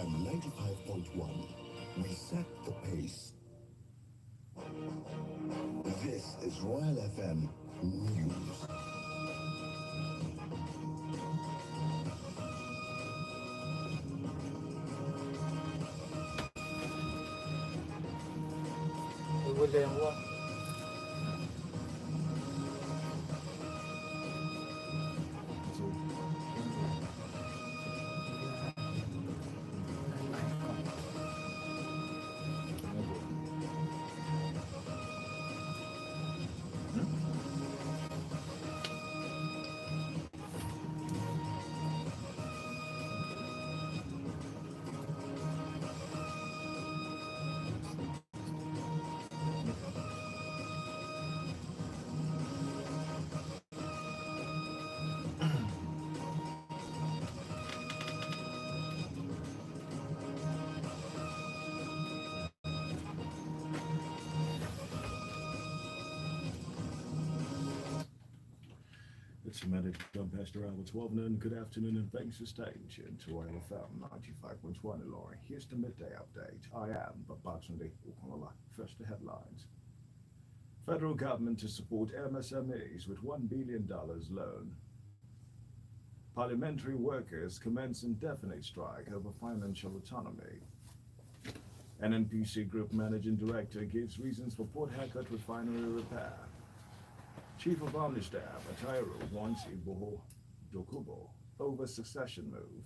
RoyalFM 95.1. We set the pace. This is Royal FM News. William It's a minute done past around 12 noon. Good afternoon and thanks for staying tuned to RoyalFM 95.1 Illinois. Here's the midday update. I am Babatunde Okunlola. First the headlines. Federal government to support MSMEs with $1 billion loan. Parliamentary workers commence indefinite strike over financial autonomy. NNPC Group Managing Director gives reasons for Port Harcourt Refinery repair. Chief of Army Staff Atairo warns Iboho Dokubo over succession move.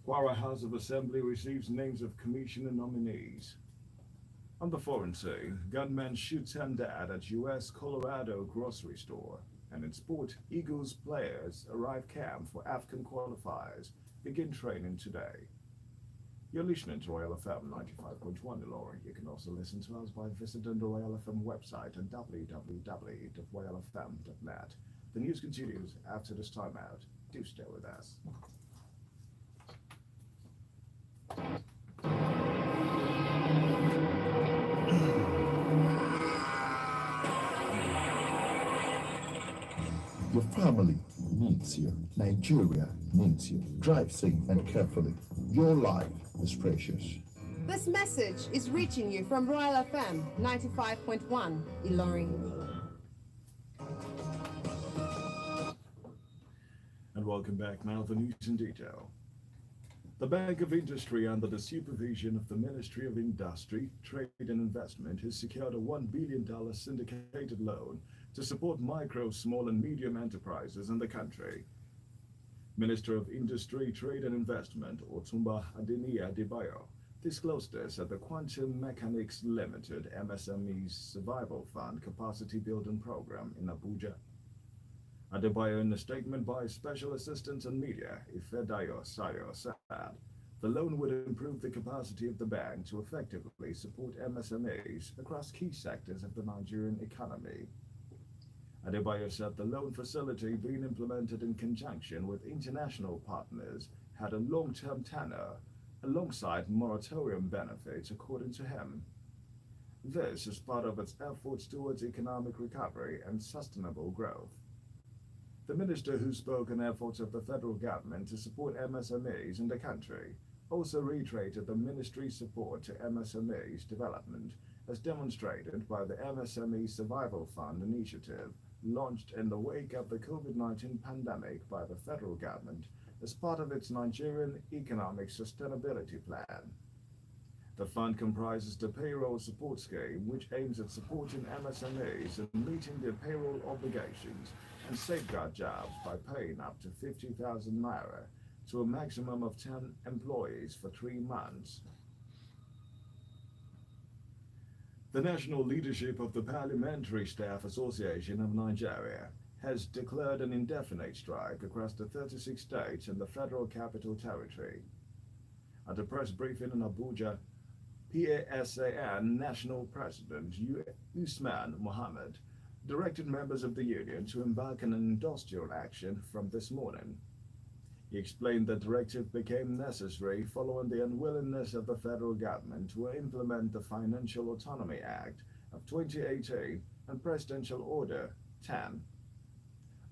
Kwara House of Assembly receives names of commissioner nominees. On the foreign scene, gunman shoots dad at U.S. Colorado grocery store. And in sport, Eagles players arrive camp for African qualifiers, begin training today. You're listening to Royal FM 95.1 Illinois. You can also listen to us by visiting the Royal FM website at www.royalfm.net. The news continues after this timeout. Do stay with us. Your family needs you. Nigeria needs you. Drive safe and carefully. Your life is precious. This message is reaching you from Royal FM 95.1 Ilorin. And welcome back. Now the news in detail. The Bank of Industry, under the supervision of the Ministry of Industry, Trade and Investment, has secured a $1 billion syndicated loan to support micro, small and medium enterprises in the country. Minister of Industry, Trade and Investment, Otumba Adeniyi Adebayo, disclosed this at the Quantum Mechanics Limited MSME Survival Fund Capacity Building Program in Abuja. Adebayo, in a statement by Special Assistant on Media, Ifedayo Sayo, said the loan would improve the capacity of the bank to effectively support MSMEs across key sectors of the Nigerian economy. Adebayo said the loan facility being implemented in conjunction with international partners had a long-term tenor alongside moratorium benefits, according to him. This is part of its efforts towards economic recovery and sustainable growth. The minister, who spoke on efforts of the federal government to support MSMEs in the country, also reiterated the ministry's support to MSMEs development as demonstrated by the MSME Survival Fund initiative launched in the wake of the COVID-19 pandemic by the federal government as part of its Nigerian Economic Sustainability Plan. The fund comprises the Payroll Support Scheme, which aims at supporting MSMEs in meeting their payroll obligations and safeguard jobs by paying up to 50,000 naira to a maximum of 10 employees for 3 months. The national leadership of the Parliamentary Staff Association of Nigeria has declared an indefinite strike across the 36 states and the Federal Capital Territory. At a press briefing in Abuja, PASAN National President Usman Mohammed directed members of the union to embark on an industrial action from this morning. He explained the directive became necessary following the unwillingness of the federal government to implement the Financial Autonomy Act of 2018 and Presidential Order 10.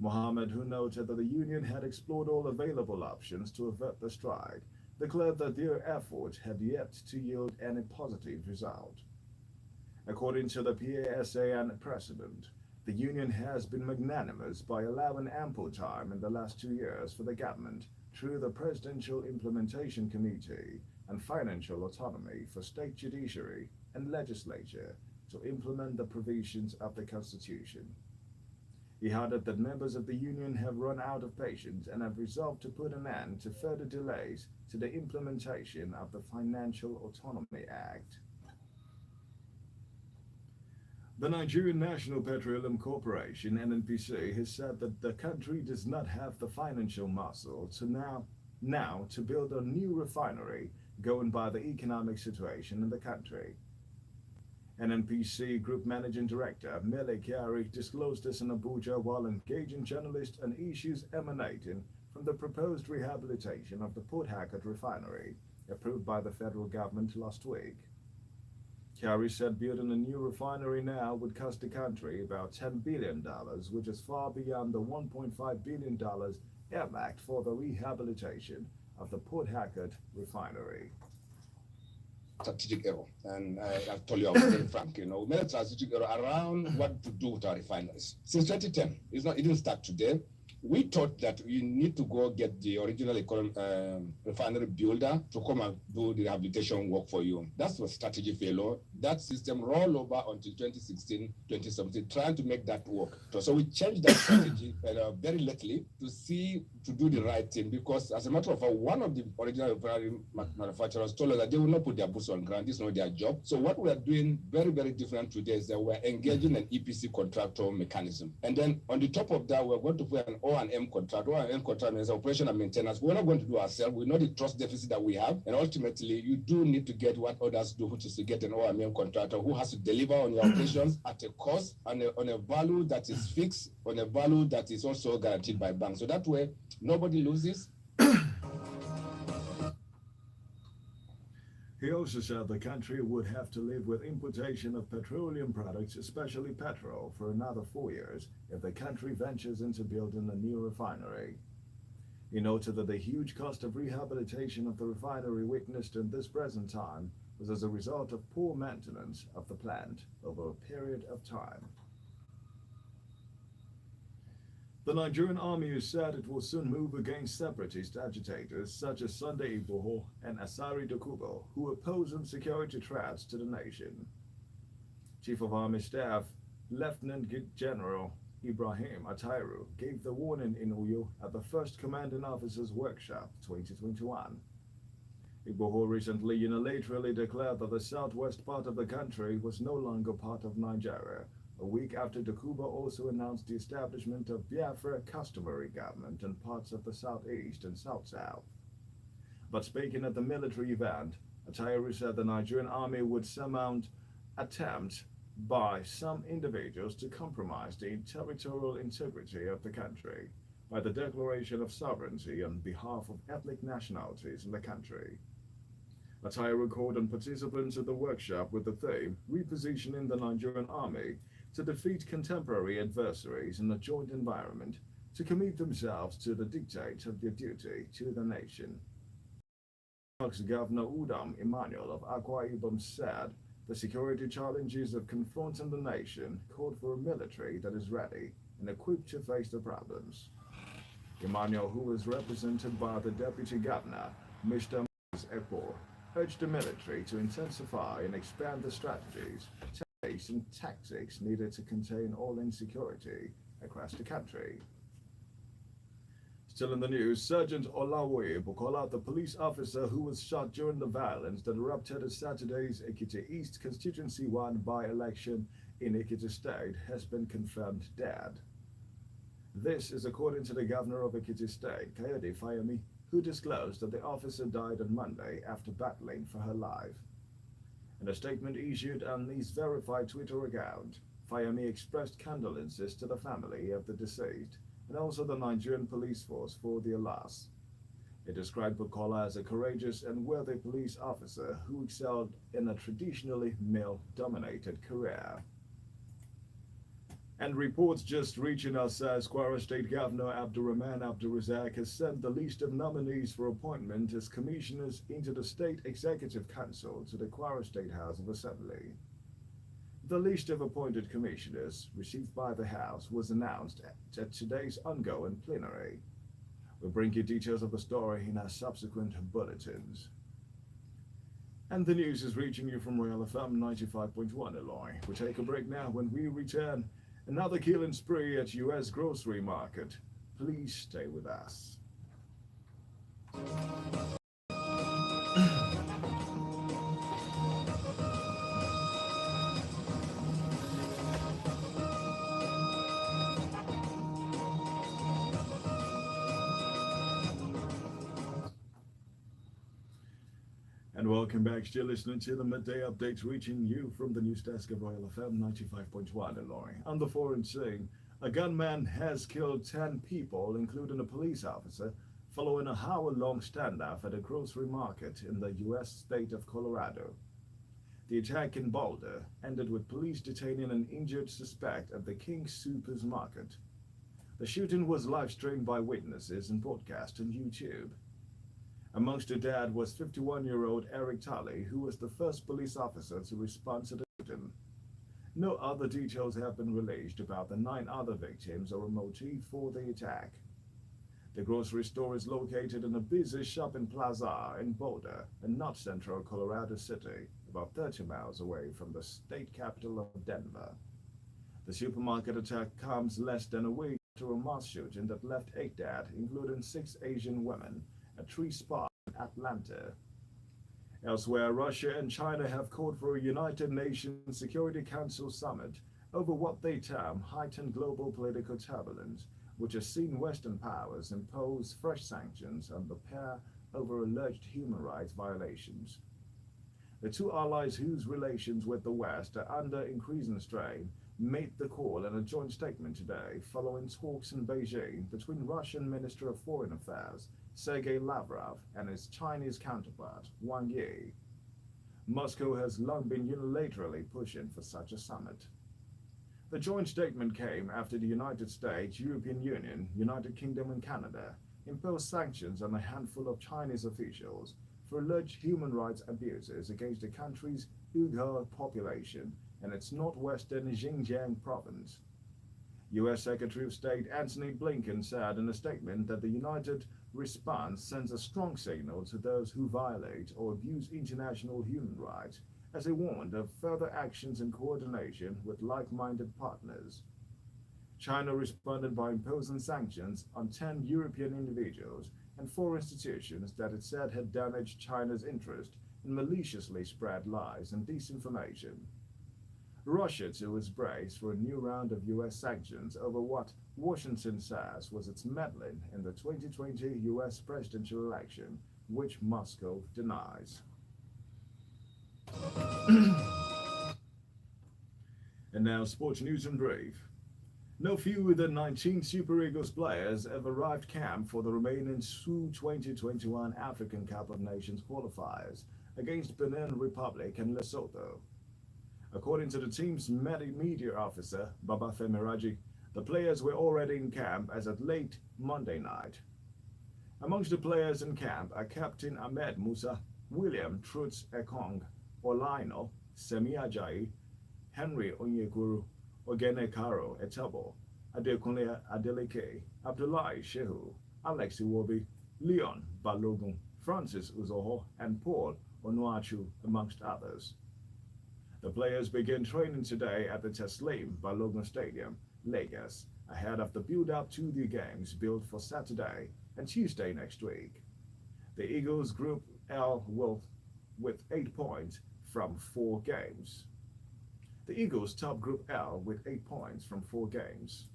Mohammed, who noted that the union had explored all available options to avert the strike, declared that their efforts had yet to yield any positive result. According to the PASAN president, the union has been magnanimous by allowing ample time in the last 2 years for the government, through the Presidential Implementation Committee and financial autonomy for state judiciary and legislature, to implement the provisions of the Constitution. He added that members of the union have run out of patience and have resolved to put an end to further delays to the implementation of the Financial Autonomy Act. The Nigerian National Petroleum Corporation (NNPC) has said that the country does not have the financial muscle to now to build a new refinery, going by the economic situation in the country. NNPC Group Managing Director Mele Kyari disclosed this in Abuja while engaging journalists on issues emanating from the proposed rehabilitation of the Port Harcourt refinery, approved by the federal government last week. Kyari said building a new refinery now would cost the country about $10 billion, which is far beyond the $1.5 billion earmarked for the rehabilitation of the Port Harcourt refinery. Strategic error, and I've told you, I was very frank, we made a strategic error around what to do with our refineries. Since 2010, it didn't start today. We thought that we need to go get the original refinery builder to come and do the rehabilitation work for you. That's a strategy failure. That system rolled over until 2016, 2017, trying to make that work. So we changed that strategy very lately to do the right thing, because as a matter of fact, one of the original refinery manufacturers told us that they will not put their boots on ground. This is not their job. So what we are doing very, very different today is that we're engaging an EPC contractor mechanism. And then on the top of that, we're going to put an O&M contract. O&M contract means operation and maintenance. We're not going to do ourselves. We know the trust deficit that we have. And ultimately, you do need to get what others do, which is to get an O&M contractor who has to deliver on your operations at a cost and on a value that is fixed, on a value that is also guaranteed by banks. So that way, nobody loses. He also said the country would have to live with importation of petroleum products, especially petrol, for another 4 years if the country ventures into building a new refinery. He noted that the huge cost of rehabilitation of the refinery witnessed in this present time was as a result of poor maintenance of the plant over a period of time. The Nigerian army has said it will soon move against separatist agitators such as Sunday Igboho and Asari Dokubo, who oppose security threats to the nation. Chief of Army Staff Lieutenant General Ibrahim Atairu gave the warning in Uyo at the First Commanding Officers Workshop 2021. Igboho recently unilaterally declared that the southwest part of the country was no longer part of Nigeria, a week after Dokubo also announced the establishment of Biafra customary government in parts of the southeast and south-south. But speaking at the military event, Atairu said the Nigerian army would surmount attempts by some individuals to compromise the territorial integrity of the country by the declaration of sovereignty on behalf of ethnic nationalities in the country. Atairu called on participants at the workshop with the theme, Repositioning the Nigerian Army, to defeat contemporary adversaries in a joint environment, to commit themselves to the dictates of their duty to the nation. Governor Udom Emmanuel of Akwa Ibom said the security challenges of confronting the nation called for a military that is ready and equipped to face the problems. Emmanuel, who was represented by the Deputy Governor, Mr. Ekpo, urged the military to intensify and expand the strategies, tactics, and tactics needed to contain all insecurity across the country. Still in the news, Sergeant Olawoye Bukola, the police officer who was shot during the violence that erupted at Saturday's Ekiti East Constituency 1 by-election in Ekiti State, has been confirmed dead. This is according to the governor of Ekiti State, Kayode Fayemi, who disclosed that the officer died on Monday after battling for her life. In a statement issued on his verified Twitter account, Fayemi expressed condolences to the family of the deceased and also the Nigerian police force for their loss. He described Bukola as a courageous and worthy police officer who excelled in a traditionally male-dominated career. And reports just reaching us as Kwara State Governor Abdurrahman Abdurrazak has sent the list of nominees for appointment as commissioners into the State Executive Council to the Kwara State House of Assembly. The list of appointed commissioners received by the House was announced at today's ongoing plenary. We'll bring you details of the story in our subsequent bulletins. And the news is reaching you from RoyalFM 95.1 Eloy. We'll take a break now. When we return, another killing spree at U.S. grocery market. Please stay with us. And welcome back. Still listening to the midday updates reaching you from the news desk of RoyalFM 95.1 Eloy. On the foreign scene, a gunman has killed 10 people, including a police officer, following a hour-long standoff at a grocery market in the U.S. state of Colorado. The attack in Boulder ended with police detaining an injured suspect at the King's Supers Market. The shooting was live-streamed by witnesses and broadcast on YouTube. Amongst the dead was 51-year-old Eric Tully, who was the first police officer to respond to the shooting. No other details have been released about the 9 other victims or a motive for the attack. The grocery store is located in a busy shopping plaza in Boulder, in north central Colorado City, about 30 miles away from the state capital of Denver. The supermarket attack comes less than a week after a mass shooting that left 8 dead, including 6 Asian women, at 3 spots in Atlanta. Elsewhere, Russia and China have called for a United Nations Security Council summit over what they term heightened global political turbulence, which has seen Western powers impose fresh sanctions on the pair over alleged human rights violations. The two allies, whose relations with the West are under increasing strain, made the call in a joint statement today following talks in Beijing between Russian Minister of Foreign Affairs Sergei Lavrov and his Chinese counterpart Wang Yi. Moscow has long been unilaterally pushing for such a summit. The joint statement came after the United States, European Union, United Kingdom and Canada imposed sanctions on a handful of Chinese officials for alleged human rights abuses against the country's Uyghur population and its northwestern Xinjiang province. U.S. Secretary of State Antony Blinken said in a statement that the united response sends a strong signal to those who violate or abuse international human rights, as he warned of further actions in coordination with like-minded partners. China responded by imposing sanctions on 10 European individuals and 4 institutions that it said had damaged China's interest in maliciously spread lies and disinformation. Russia, too, is braced for a new round of U.S. sanctions over what Washington says was its meddling in the 2020 U.S. presidential election, which Moscow denies. And now, sports news in brief. No fewer than 19 Super Eagles players have arrived camp for the remaining SU 2021 African Cup of Nations qualifiers against Benin Republic and Lesotho. According to the team's media officer, Babafemi Raji, the players were already in camp as at late Monday night. Amongst the players in camp are Captain Ahmed Musa, William Truts Ekong, Olaino, Semi Ajayi, Henry Onyekuru, Ogene Karo Etabo, Adekunle Adeleke, Abdullahi Shehu, Alex Iwobi, Leon Balogun, Francis Uzoho, and Paul Onuachu, amongst others. The players begin training today at the Teslim Balogun Stadium, Lagos, ahead of the build-up to the games built for Saturday and Tuesday next week. The Eagles Group L will with 8 points from 4 games. The Eagles top Group L with 8 points from 4 games.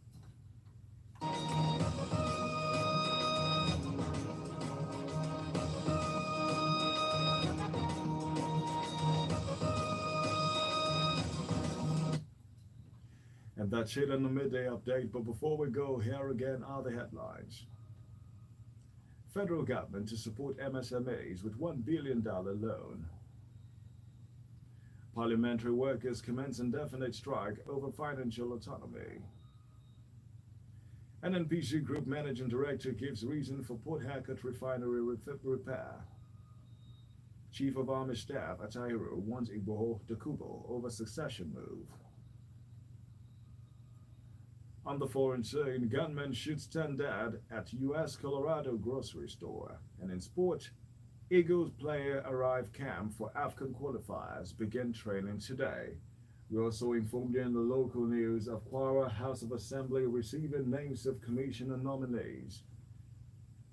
And that's it on the midday update. But before we go, here again are the headlines. Federal government to support MSMEs with $1 billion loan. Parliamentary workers commence indefinite strike over financial autonomy. NNPC Group Managing Director gives reason for Port Harcourt Refinery repair. Chief of Army Staff Atahiru warns Igboho Dokubo over succession move. On the foreign scene, gunman shoots 10 dead at U.S. Colorado grocery store. And in sport, Eagles player arrive camp for AFCON qualifiers begin training today. We also informed you in the local news of Kwara House of Assembly receiving names of commissioner nominees.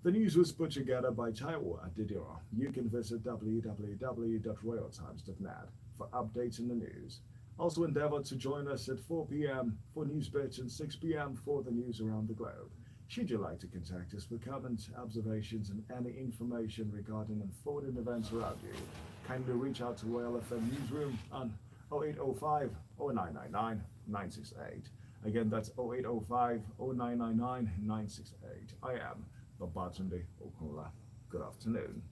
The news was put together by Taiwo Adidiro. You can visit www.royaltimes.net for updates in the news. Also endeavor to join us at 4 p.m. for news bits and 6 p.m. for the news around the globe. Should you like to contact us for comments, observations, and any information regarding unfolding events around you, kindly reach out to Royal FM Newsroom on 0805 0999 968. Again, that's 0805 0999 968. I am Babatunde Okunla. Good afternoon.